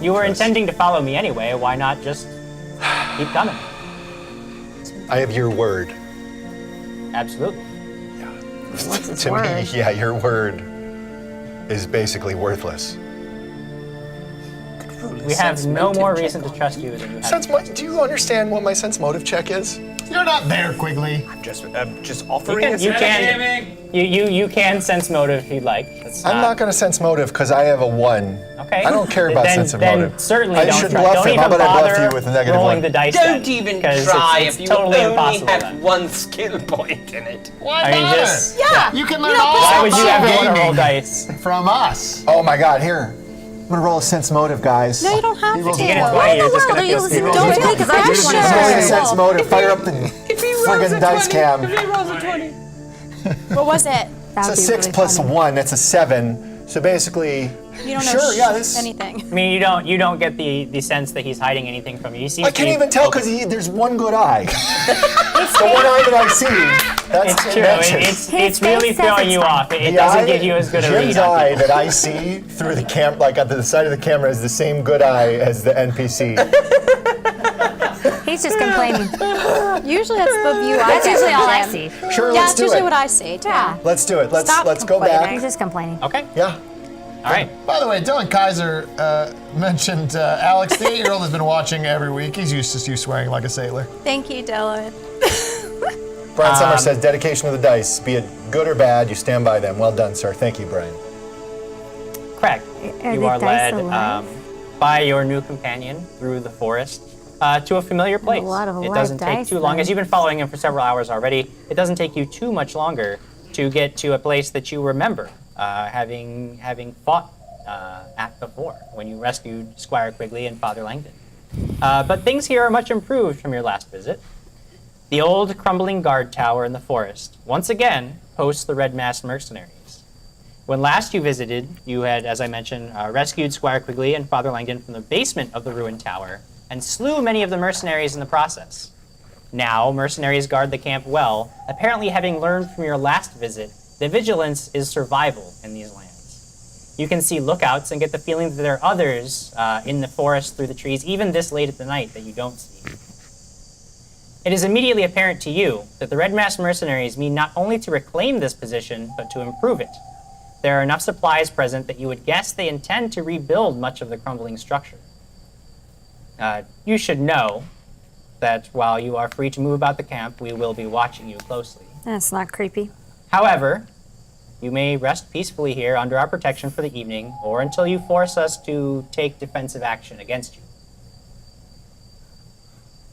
You were intending to follow me anyway. Why not just keep coming? I have your word. Absolutely. To me, yeah, your word is basically worthless. We have no more reason to trust you than you have. Do you understand what my sense motive check is? You're not there, Quigley. Just You offering can, you can, you can sense motive if you'd like. I'm not going to sense motive because I have a 1. Okay. I don't care about then, sense of then motive. certainly I don't should try. bluff Don't him. even How about I bluff bother you with a negative rolling 1? the dice. Don't then, even 'cause try It's if you totally only impossible. have then. 1 skill point in it. Why I mean, bother? just Yeah. You can learn You know, all why would you about ever want to roll gaming dice? from us. Oh my God! Here, I'm gonna roll a sense motive, guys. No, you don't have to. rolls You get it Why twice, in the you're just world gonna are feel you listening stupid. to rolls me? a Because I twenty. just want You're to just Rolling a share. sense motive. Fire up the If he rolls friggin' a dice 20, cam. if he rolls a 20. What was it? It's a 6 plus 1. That's a 7. So basically, You don't know sure, yeah, this. anything. I mean, you don't get the sense that he's hiding anything from you. He seems I to can't be even tell open. because there's one good eye. The one eye that I see. That's It's true. matches. It's His really face says throwing it's you fine. off. It The doesn't eye- give you as good a Jim's read on eye people. that I see through the cam, like at the side of the camera, is the same good eye as the NPC. He's just complaining. Usually that's the view I That's get usually from all I Jim. see. Sure, Yeah, let's it's do usually it. what I see too. Yeah. Let's do it. Let's Stop go back. He's just complaining. Okay. Yeah. All right. By the way, Dylan Kaiser mentioned Alex, the 8-year-old, has been watching every week. He's used to you swearing like a sailor. Thank you, Dylan. Brian Summer says, dedication to the dice. Be it good or bad, you stand by them. Well done, sir. Thank you, Brian. Craig, Are you the are dice led alive? by your new companion through the forest to a familiar place. lot of It live doesn't take dice, too long. then. As you've been following him for several hours already, it doesn't take you too much longer to get to a place that you remember having fought at before when you rescued Squire Quigley and Father Langdon. But things here are much improved from your last visit. The old crumbling guard tower in the forest once again hosts the Red Masked mercenaries. When last you visited, you had, as I mentioned, rescued Squire Quigley and Father Langdon from the basement of the ruined tower and slew many of the mercenaries in the process. Now, mercenaries guard the camp well, apparently having learned from your last visit that vigilance is survival in these lands. You can see lookouts and get the feeling that there are others in the forest through the trees, even this late at the night, that you don't see. It is immediately apparent to you that the Red Masked mercenaries mean not only to reclaim this position, but to improve it. There are enough supplies present that you would guess they intend to rebuild much of the crumbling structure. You should know that while you are free to move about the camp, we will be watching you closely. That's not creepy. However, you may rest peacefully here under our protection for the evening, or until you force us to take defensive action against you.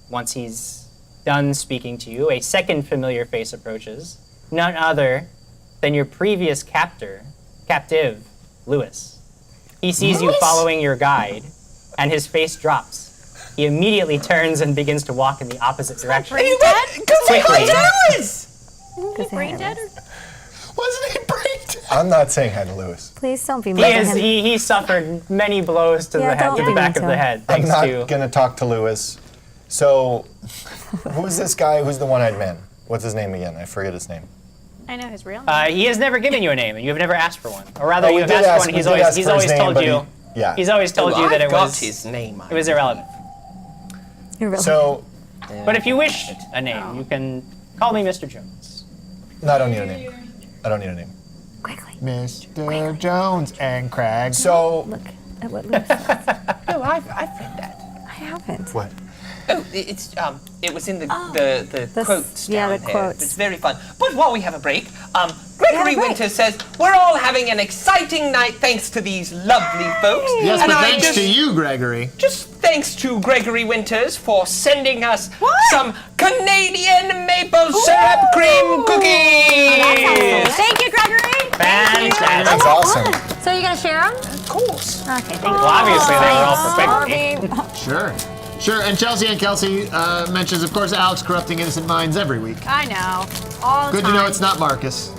Once he's done speaking to you, a second familiar face approaches, none other than your previous captive, Lewis. He sees you following your guide, and his face drops. He immediately turns and begins to walk in the opposite direction. Brain dead? Quickly. Brain dead? Wasn't he brain dead? I'm not saying hi to Lewis. Please don't be mean to him. He suffered many blows to Yeah, the head, don't to be the back mean of to the him. head, I'm thanks not to going to talk to Lewis. So, who's this guy? Who's the one-eyed man? What's his name again? I forget his name. I know his real name. He has never given you a name, and you have never asked for one. Or rather, Oh, we you have did asked ask- for one. we He's did always ask for his name, told but you. yeah. He's always told you that I've it got was his name. it was irrelevant. You're really So, But if you wish a name, you can call me Mr. Jones. no, I don't need a name. I don't need a name. quickly. Mr. Jones and Craig. So, Look at what Lewis says. Oh, I've read that. I haven't. what? Oh, it was in the The quotes yeah, down the here. quotes. It's very fun. But while we have a break, Gregory break. Winter says we're all having an exciting night thanks to these lovely folks. Yes, and but I thanks just, to you, Gregory. Just thanks to Gregory Winters for sending us some Canadian maple syrup cream cookies. Thank you, Gregory. Fantastic. That's awesome. So you gonna share them? Of course. Okay, thank you. Well, obviously they were all for Quigley. Sure. Sure, and Chelsea and Kelsey mentions, of course, Alex corrupting innocent minds every week. I know. All the Good time. to know it's not Marcus.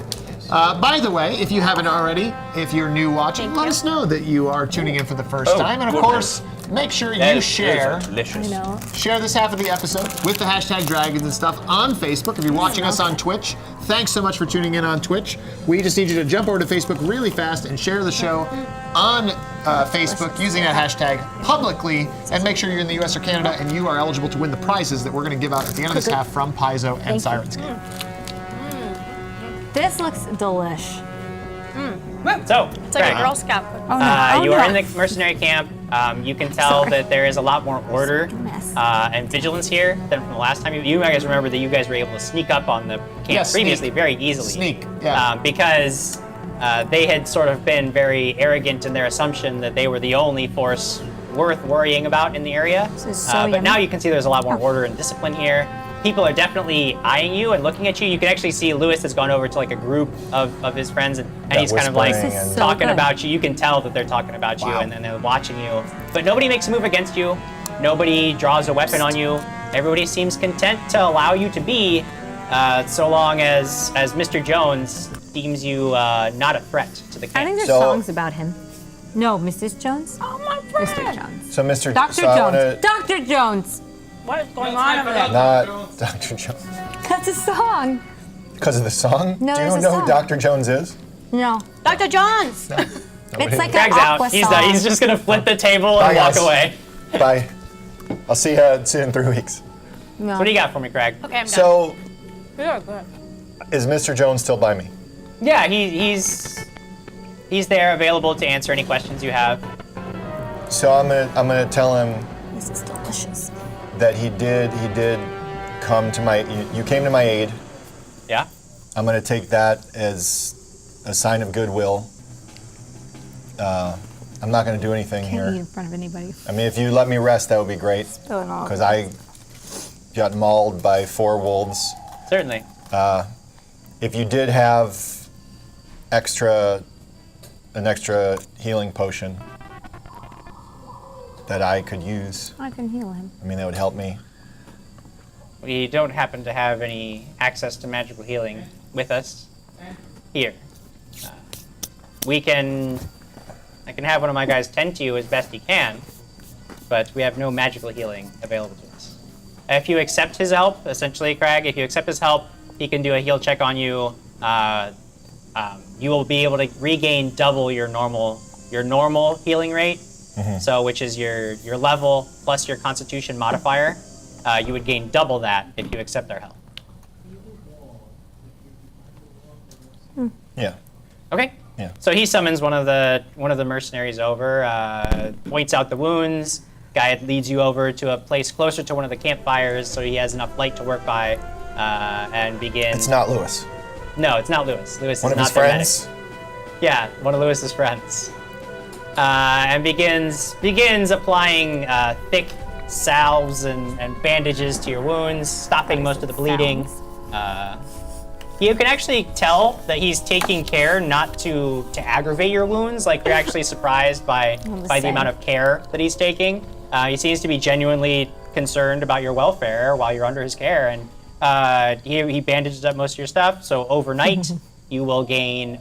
By the way, if you haven't already, if you're new watching, let us know that you are tuning in for the first Oh, time. And of goodness. course, make sure you share delicious. No. Share this half of the episode with the hashtag dragons and stuff on Facebook. If you're watching us on Twitch, thanks so much for tuning in on Twitch. We just need you to jump over to Facebook really fast and share the show on Facebook using that hashtag publicly, and make sure you're in the US or Canada and you are eligible to win the prizes that we're going to give out at the end of this half from Paizo and Sirenscape. This looks delish. So, It's like Craig, a Girl Scout cookie. Oh no! you oh, are no. in the mercenary camp. You can tell Sorry. that there is a lot more order mess. and vigilance here than from the last time. You guys remember that you guys were able to sneak up on the camp Yes, previously sneak. very easily. Sneak, yeah. Because they had sort of been very arrogant in their assumption that they were the only force worth worrying about in the area. This is so But yummy. now you can see there's a lot more order and discipline here. People are definitely eyeing you and looking at you. You can actually see Lewis has gone over to like a group of his friends and he's kind of like whispering and- So talking good. about you. You can tell that they're talking about you Wow. and then they're watching you. But nobody makes a move against you. Nobody draws a weapon on you. Everybody seems content to allow you to be, so long as Mr. Jones deems you not a threat to the I think camp. there's So- songs about him. No, Mrs. Jones. Oh, my friend. Mr. Jones. So, Mr. Dr. So I Jones. wanna, Dr. Jones. What is going on over there? not Dr. Jones. That's a song. Because of the song? No, Do you there's a know who song. Dr. Jones is? No. Dr. Jones! It's like Craig's an out. aqua He's song. done. He's just gonna flip the table Bye, and walk guys. away. Bye. I'll see you in 3 weeks. No. What do you got for me, Craig? Okay, I'm done. So, Good, good. is Mr. Jones still by me? Yeah, he's there, available to answer any questions you have. So I'm gonna tell him This is delicious. that he did come to my. You came to my aid. Yeah. I'm gonna take that as a sign of goodwill. I'm not gonna do anything Can't eat here. in front of anybody. I mean, if you let me rest, that would be great. Spilling all Because over. I got mauled by 4 wolves. Certainly. If you did have an extra healing potion that I could use, I can heal him. I mean, that would help me. We don't happen to have any access to magical healing with us here. I can have one of my guys tend to you as best he can, but we have no magical healing available to us. If you accept his help, essentially, Craig, if you accept his help, he can do a heal check on you. You will be able to regain double your normal healing rate. So, which is your level plus your Constitution modifier. You would gain double that if you accept our help. Yeah. Okay. Yeah. So he summons one of the mercenaries over, points out the wounds. Guy leads you over to a place closer to one of the campfires, so he has enough light to work by, and begins. It's not Lewis. No, it's not Lewis. Lewis One is of not his the medic. friends. Yeah, one of Lewis's friends. And begins applying thick salves and bandages to your wounds, stopping most of the bleeding. You can actually tell that he's taking care not to aggravate your wounds. Like, you're actually surprised by the amount of care that he's taking. He seems to be genuinely concerned about your welfare while you're under his care, and he bandages up most of your stuff. So overnight, you will gain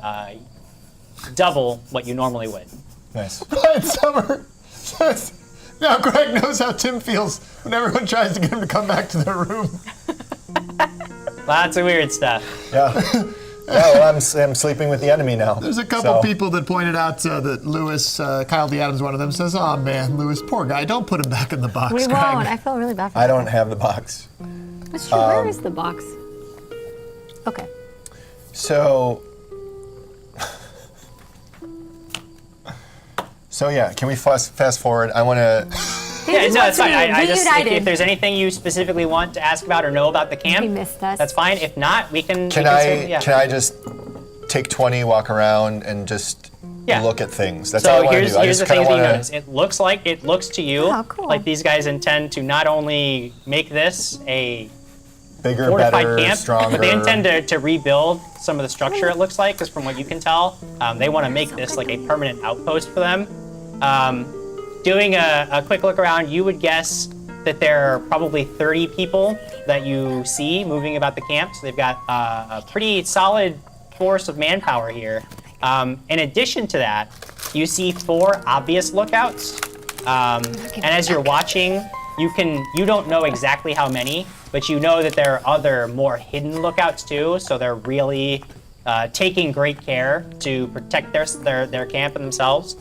double what you normally would. Nice. Brian Summer says, now Greg knows how Tim feels when everyone tries to get him to come back to their room. Lots of weird stuff. Yeah. Yeah, well, I'm sleeping with the enemy now. There's a couple so- people that pointed out that Lewis, Kyle D. Adams, one of them, says, oh man, Lewis, poor guy, don't put him back in the box, We Greg. won't. I feel really bad for I him. don't have the box. That's true. Where is the box? Okay. So yeah, can we fast forward? I want to. Yeah, no, it's fine. I just, Reunited. if there's anything you specifically want to ask about or know about the camp, He missed us. that's fine. If not, we can. Can I just take 20, walk around, and just Yeah. look at things? That's all I So want to here's do. I the just things kind that of you want notice. It looks to you Oh, cool. like these guys intend to not only make this a bigger, fortified better, camp, stronger. but they intend to rebuild some of the structure. It looks like, because from what you can tell, they want to make this like a permanent outpost for them. Doing a quick look around, you would guess that there are probably 30 people that you see moving about the camp. So they've got a pretty solid force of manpower here. In addition to that, you see 4 obvious lookouts. And as you're watching, you don't know exactly how many, but you know that there are other more hidden lookouts too. So they're really taking great care to protect their camp and themselves.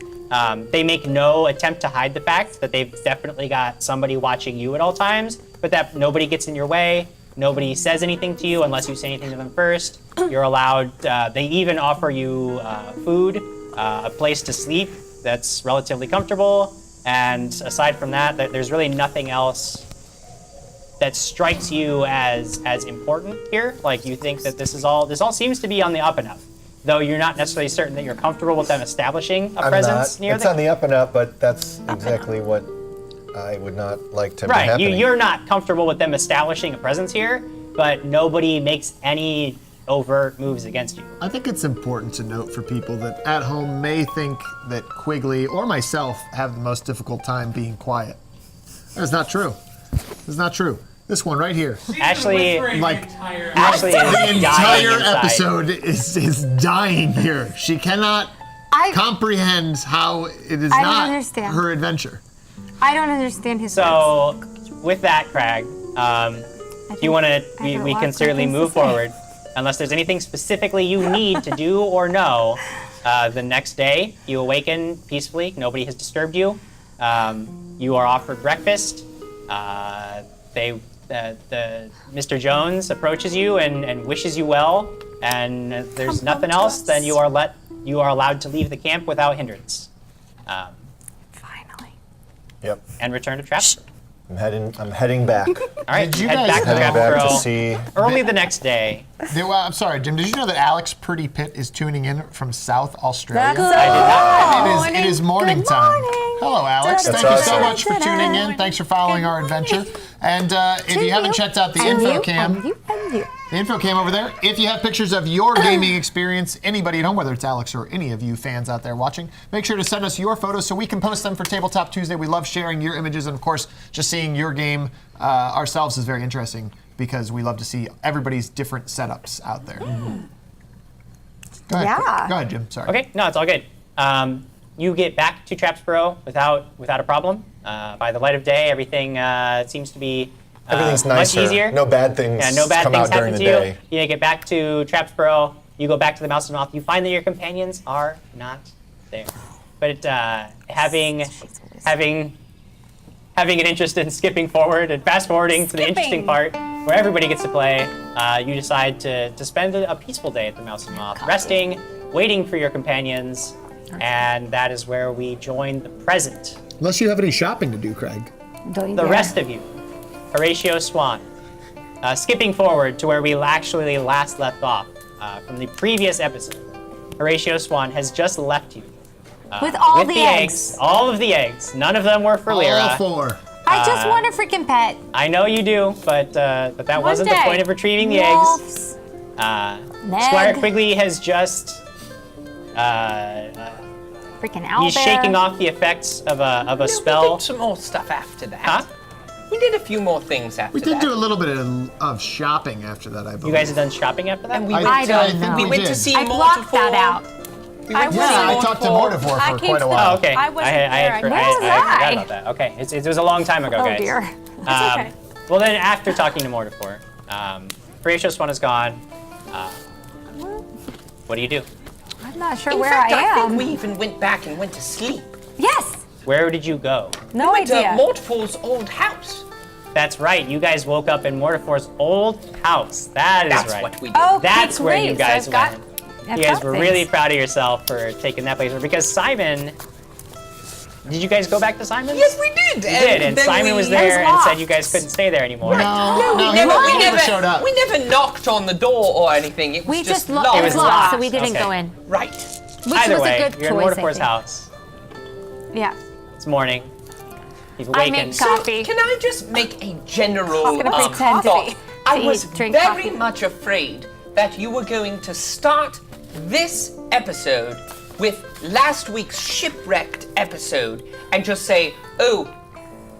They make no attempt to hide the fact that they've definitely got somebody watching you at all times, but that nobody gets in your way. Nobody says anything to you unless you say anything to them first. You're allowed, they even offer you food, a place to sleep that's relatively comfortable. And aside from that, there's really nothing else that strikes you as important here. Like you think that this all seems to be on the up and up, though you're not necessarily certain that you're comfortable with them establishing a presence near It's on the up and up, but that's exactly what I would not like to be Right, happening. you're not comfortable with them establishing a presence here, but nobody makes any overt moves against you. I think it's important to note for people that at home may think that Quigley or myself have the most difficult time being quiet. That's not true. It's not true. This one right here. Actually, Like, Ashley is the dying entire inside. episode is dying here. She cannot comprehend how it is I don't not understand. her adventure. I don't understand his So, with that, Crag, you want to? I have a We lot can of certainly things to move say. forward, unless there's anything specifically you need to do or know. The next day, you awaken peacefully. Nobody has disturbed you. You are offered breakfast. Mr. Jones approaches you and wishes you well, and there's nothing else. Then you are allowed to leave the camp without hindrance, Finally. Yep. and return to Trapsburg. I'm heading back. All right, Did you head guys back to Heading back to Trapsburg see. early the next day. I'm sorry, Jim. Did you know that Alex Pretty Pitt is tuning in from South Australia? That's I did not. It is morning Good time. morning. Hello, Alex. That's Thank you so awesome. much for tuning in. Thanks for following our adventure. And if you haven't checked out the info cam, the info cam over there, if you have pictures of your gaming experience, anybody at home, whether it's Alex or any of you fans out there watching, make sure to send us your photos so we can post them for Tabletop Tuesday. We love sharing your images, and of course, just seeing your game ourselves is very interesting because we love to see everybody's different setups out there. Go ahead. Yeah. Go ahead, Jim. Sorry. Okay, no, it's all good. You get back to Trapsboro without a problem. By the light of day, everything seems to be Everything's much nicer. easier. No bad things Yeah, no bad come things out during happen the to day. you. You get back to Trapsboro. You go back to the Mouse and Mouth. You find that your companions are not there. But having an interest in skipping forward and fast forwarding to the interesting part where everybody gets to play, you decide to spend a peaceful day at the Mouse and Moth, resting, waiting for your companions, and that is where we join the present. Unless you have any shopping to do, Craig. The rest of you, Horatio Swan, skipping forward to where we actually last left off from the previous episode. Horatio Swan has just left you. With all with the eggs. All of the eggs. None of them were for Lyra. All four. I just want a freaking pet. I know you do, but that wasn't the day. point of retrieving the eggs. Wolves. Squire Ned. Quigley has just Freaking owl he's bear. shaking off the effects of a We spell. did some more stuff after that. Huh? We did a few more things after We did that. do a little bit of shopping after that, I believe. You guys have done shopping after that? And we I- went, I don't think know. we went to did. see I blocked that Mortifor. out. We went to see Yeah, I talked to Mortifor I for came quite to a the- while. Oh, okay. I wasn't I there. forgot Where was I? about that. Okay, it was a long time ago, Oh guys. dear. okay. Well, then after talking to Mortifor, Horatio Swan is gone. What do you do? I'm not sure In where fact, I I am. think we even went back and went to sleep. Yes. Where did you go? No Went to idea. Mortifor's old house. That's right. You guys woke up in Mortifor's old house. That is That's right. what we did. Oh, That's where you great. So guys I've got- went. I've You guys got were things. really proud of yourself for taking that place. Because Simon, did you guys go back to Simon's? Yes, we did. You did, and then Simon we- was there and said locked. you guys couldn't stay there anymore. No, we never showed up. We never knocked on the door or anything. It was We just locked. locked. It It was was locked, so locked. we didn't Okay. go in. Right. Which Either was way, a good you're in choice. Mortifor's I think. house. Yeah. It's morning. You've I awakened. make coffee. Can I just make a general I'm gonna pretend to thought? eat- I to was eat- drink very coffee. much afraid that you were going to start this episode with last week's shipwrecked episode and just say, oh,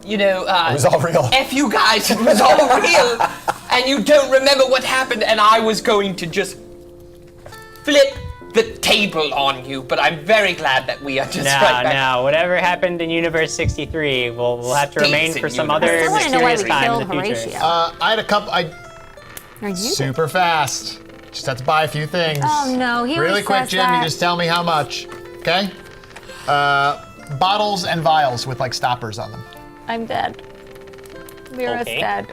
you know, It was all real. F you guys, it was all real, and you don't remember what happened, and I was going to just flip the table on you, but I'm very glad that we are just right back. No, whatever happened in Universe 63 will have to Stays remain in for some Universe. other I want to know why mysterious we time killed in the future. Horatio. I had a couple. Or you? Super fast. Just have to buy a few things. Oh, no, he Really always quick, says Jim. that. You just tell me how much. Okay. Bottles and vials with like stoppers on them. I'm dead. Lyra's Okay. dead.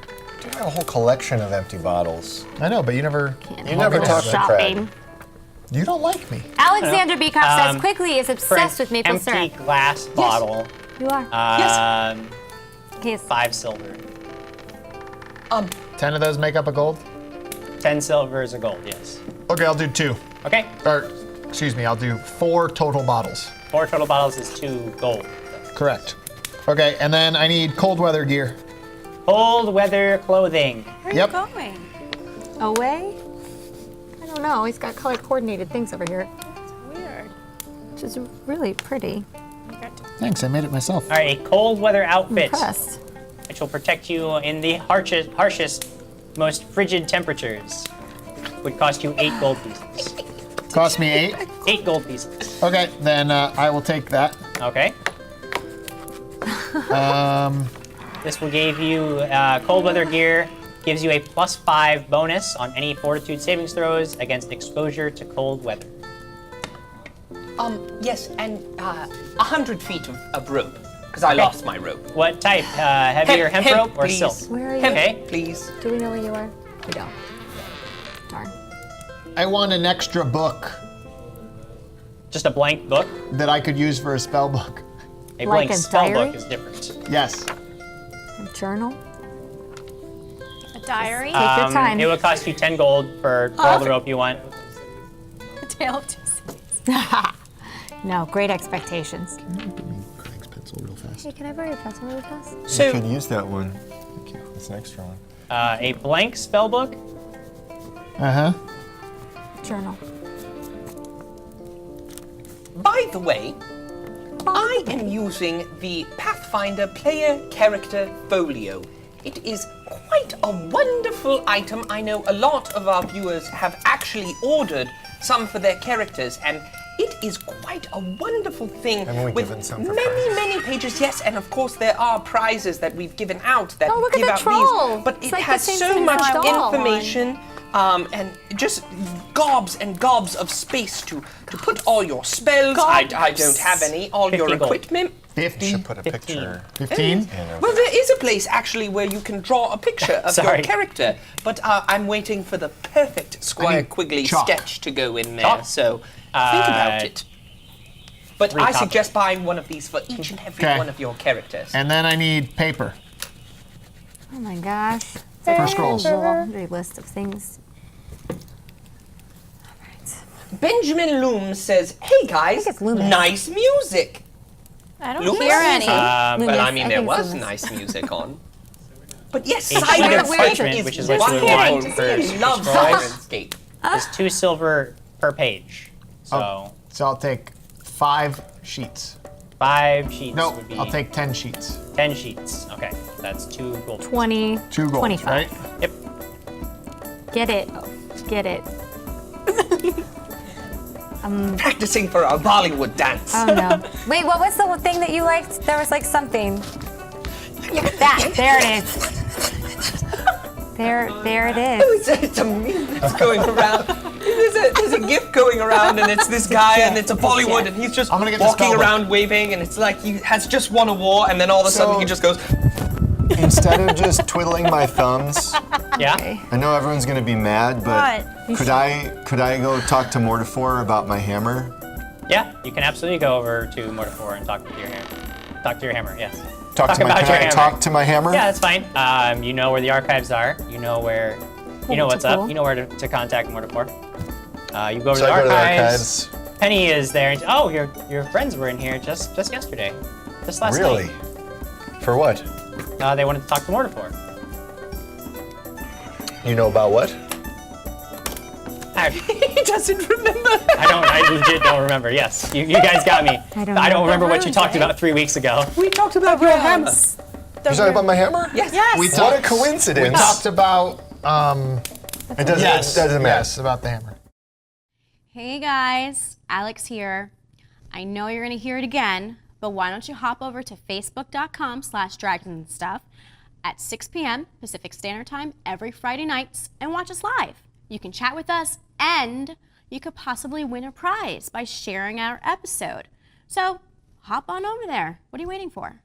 You have a whole collection of empty bottles. I know, but you never. You never talk to Craig. Shopping. You don't like me. Alexander Beekoff says quickly is For obsessed an with maple empty syrup. glass bottle. You are. Yes. 5 silver. 10 of those make up a gold? 10 silver is a gold, yes. Okay, I'll do 2. Okay. Or, excuse me, I'll do 4 total bottles. 4 total bottles is 2 gold. Correct. Okay, and then I need cold weather gear. Cold weather clothing. Where Yep. are you going? Away? I don't know. He's got color coordinated things over here, Weird. which is really pretty. Thanks, I made it myself. All right, a cold weather outfit, Impressed. which will protect you in the harshest, most frigid temperatures. Would cost you 8 gold pieces. Cost me 8. 8 gold pieces. Okay, then I will take that. Okay. This will give you cold weather gear. Gives you a +5 bonus on any fortitude savings throws against exposure to cold weather. Yes, and 100 feet of rope, because I lost my rope. What type? Heavier hemp rope or please. silk? Where are you? Hemp, Okay. please. Do we know where you are? We don't. Darn. I want an extra book Just a blank book. that I could use for a spell book. A Like blank a spell diary? book is different. Yes. A journal? A diary. Take your time. It will cost you 10 gold for all the rope you want. A tale of 2 cities. No, great expectations. Craig's pencil real fast. Hey, can I borrow your pencil really fast? You So, could use that one. Thank you. It's an extra one. A blank spell book. Uh-huh. Journal. by the way, I am using the Pathfinder Player Character Folio. It is quite a wonderful item. I know a lot of our viewers have actually ordered some for their characters, and it is quite a wonderful thing. Haven't we with given some for many pages. Yes, and of course there are prizes that we've given out that Oh, look at give the out troll. these. But It's it like the has same so thing as much the doll information. And just gobs and gobs of space to put all your spells. I don't have any. All your 50 gold. equipment. 50? Should put a 15. picture. 15? Well, there is a place actually where you can draw a picture of your Sorry. character, but I'm waiting for the perfect Squire need Quigley chalk. sketch to go in there. Chalk? So think about it. But 3 I copies. suggest buying one of these for each and every Okay. one of your characters. And then I need paper Oh my gosh. for scrolls. Laundry list of things. Benjamin Loom says, "Hey guys, it's Loomis. nice music." I don't Loomis? hear any. Well, Loomis. I mean, I there think was Loomis. nice music on. But yes, A sheet Siren of weird parchment, is which is what wonderful. we want for He loves scrolls. Sirenscape. There's 2 silver per page. So So I'll take 5 sheets. 5 sheets No, would be I'll take 10 sheets. 10 sheets. Okay, that's 2 gold. 20. 2 gold, 25. right? Yep. Get it. Get it. Practicing for our Bollywood dance. Oh no. Wait, what was the thing that you liked? There was like something. That. There it is. There it is. It's a meme that's going around. There's a GIF going around, and it's this guy, and it's a Bollywood, and he's just I'm gonna get the walking spell book. around waving, and it's like he has just won a war, and then all of a sudden So- he just goes, Instead of just twiddling my thumbs, Yeah? I know everyone's gonna be mad, but What? could I go talk to Mortifor about my hammer? Yeah, you can absolutely go over to Mortifor and talk to your hammer. Talk to your hammer, yes. Talk to my about your can I hammer. talk to my hammer? Yeah, that's fine. You know where the archives are. You know where, you know what's cool. up. You know where to contact Mortifor. You go over So to I the go to the archives. archives. Penny is there. And, oh, your friends were in here just yesterday, just last Really? night. For what? They wanted to talk to Mortifor. You know about what? he doesn't remember. I legit don't remember. Yes, you guys got me. I don't I don't know. remember what you runes, talked eh? about 3 weeks ago. We talked about your hammer. You're talking about my hammer? Yes. Yes. We What talked- a coincidence. We talked about, It doesn't, yes, it doesn't matter. yes, about the hammer. Hey guys, Alex here. I know you're gonna hear it again, but why don't you hop over to facebook.com/dragonstuff at 6 p.m. Pacific Standard Time every Friday nights and watch us live. You can chat with us and you could possibly win a prize by sharing our episode. So hop on over there. What are you waiting for?